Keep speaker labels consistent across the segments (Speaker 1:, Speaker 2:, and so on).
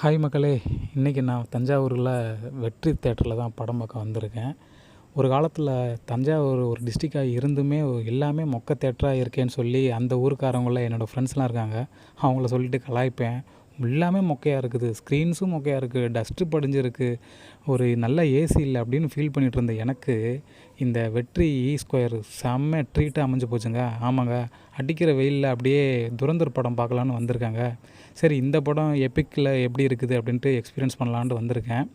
Speaker 1: Hi மக்களே! இன்றைக்கி நான் தஞ்சாவூரில் வெற்றி தியேட்டரில் தான் படம் பார்க்க வந்திருக்கேன். ஒரு காலத்தில் தஞ்சாவூர் ஒரு டிஸ்ட்ரிக்டாக இருந்துமே எல்லாமே மொக்க தியேட்டராக இருக்கேன்னு சொல்லி அந்த ஊருக்காரவங்கள என்னோடய ஃப்ரெண்ட்ஸ்லாம் இருக்காங்க. அவங்கள சொல்லிட்டு கலாய்ப்பேன். எல்லாமே மொக்கையாக இருக்குது, ஸ்க்ரீன்ஸும் மொக்கையாக இருக்குது, டஸ்ட்டு படிஞ்சிருக்கு, ஒரு நல்ல ஏசி இல்லை அப்படின்னு ஃபீல் பண்ணிகிட்டு இருந்த எனக்கு இந்த வெற்றி ஸ்கொயர் செம்ம ட்ரீட்டாக அமைஞ்சு போச்சுங்க. ஆமாங்க, அடிக்கிற வெயிலில் அப்படியே துரந்தர் படம் பார்க்கலான்னு வந்திருக்காங்க. சரி, இந்த படம் எபிக்கில் எப்படி இருக்குது அப்படின்ட்டு எக்ஸ்பீரியன்ஸ் பண்ணலான்ட்டு வந்திருக்கேன்.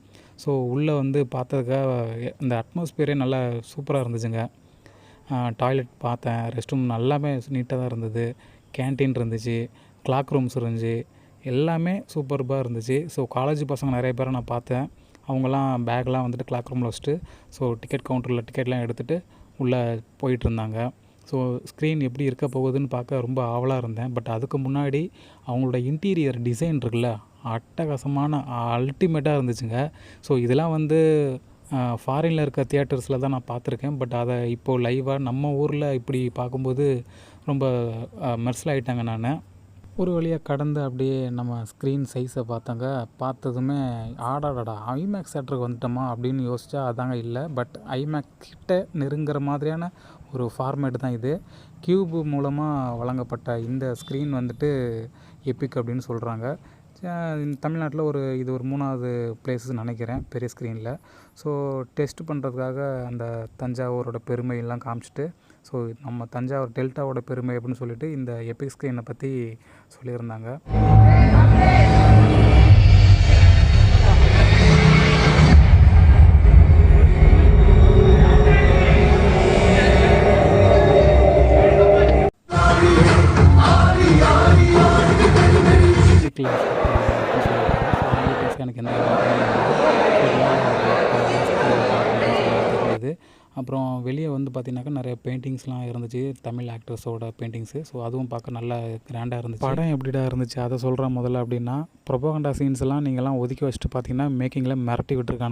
Speaker 1: ஸோ உள்ளே வந்து பார்த்ததுக்காக அந்த அட்மாஸ்பியரே நல்லா சூப்பராக இருந்துச்சுங்க. டாய்லெட் பார்த்தேன், ரெஸ்ட் ரூம் எல்லாமே நீட்டாக தான் இருந்தது, கேன்டீன் இருந்துச்சு, கிளாக் ரூம்ஸ் இருந்துச்சு, எல்லாமே சூப்பர்பாக இருந்துச்சு. ஸோ காலேஜ் பசங்க நிறைய பேரை நான் பார்த்தேன். அவங்களாம் பேக்லாம் வந்துட்டு கிளாக் ரூமில் வச்சுட்டு ஸோ டிக்கெட் கவுண்டரில் டிக்கெட்லாம் எடுத்துகிட்டு உள்ளே போயிட்டுருந்தாங்க. ஸோ ஸ்க்ரீன் எப்படி இருக்க போகுதுன்னு பார்க்க ரொம்ப ஆவலாக இருந்தேன். பட் அதுக்கு முன்னாடி அவங்களோட இன்டீரியர் டிசைன் இருக்குல்ல, அட்டகாசமான அல்டிமேட்டாக இருந்துச்சுங்க. ஸோ இதெல்லாம் வந்து ஃபாரினில் இருக்க தியேட்டர்ஸில் தான் நான் பார்த்துருக்கேன். பட் அதை இப்போது லைவாக நம்ம ஊரில் இப்படி பார்க்கும்போது ரொம்ப மெர்சல் ஆகிட்டாங்க நான். ஒரு வழியாக கடந்து அப்படியே நம்ம ஸ்க்ரீன் சைஸை பார்த்தாங்க. பார்த்ததுமே ஆடாடாடா, ஐமேக்ஸ் தியேட்டருக்கு வந்துட்டோமா அப்படின்னு யோசித்தா அதாங்க இல்லை. பட் ஐமேக்ஸ் கிட்ட நெருங்குற மாதிரியான ஒரு ஃபார்மேட் தான் இது. கியூப் மூலமாக வழங்கப்பட்ட இந்த ஸ்க்ரீன் வந்துட்டு எபிக் அப்படின்னு சொல்கிறாங்க. தமிழ்நாட்டில் இது ஒரு 3வது பிளேஸ்ன்னு நினைக்கிறேன் பெரிய ஸ்க்ரீனில். ஸோ டெஸ்ட் பண்ணுறதுக்காக அந்த தஞ்சாவூரோட பெருமையெல்லாம் காமிச்சிட்டு ஸோ நம்ம தஞ்சாவூர் டெல்டாவோட பெருமை அப்படின்னு சொல்லிட்டு இந்த எபிக் ஸ்க்ரீனை பற்றி சொல்லியிருந்தாங்க. எனக்கு எந்த தெரியுது. அப்புறம் வெளியே வந்து பார்த்திங்கனாக்கா நிறைய பெயிண்டிங்ஸ்லாம் இருந்துச்சு, தமிழ் ஆக்டர்ஸோட பெயிண்டிங்ஸு. ஸோ அதுவும் பார்க்க நல்லா கிராண்டாக இருந்துச்சு. படம் எப்படிடா இருந்துச்சு அதை சொல்கிறேன் முதல்ல. அப்படின்னா ப்ரொபகண்டா சீன்ஸ்லாம் நீங்கள்லாம் ஒதுக்கி வச்சுட்டு பார்த்தீங்கன்னா மேக்கிங்கில் மிரட்டி விட்டுருக்கானுங்க.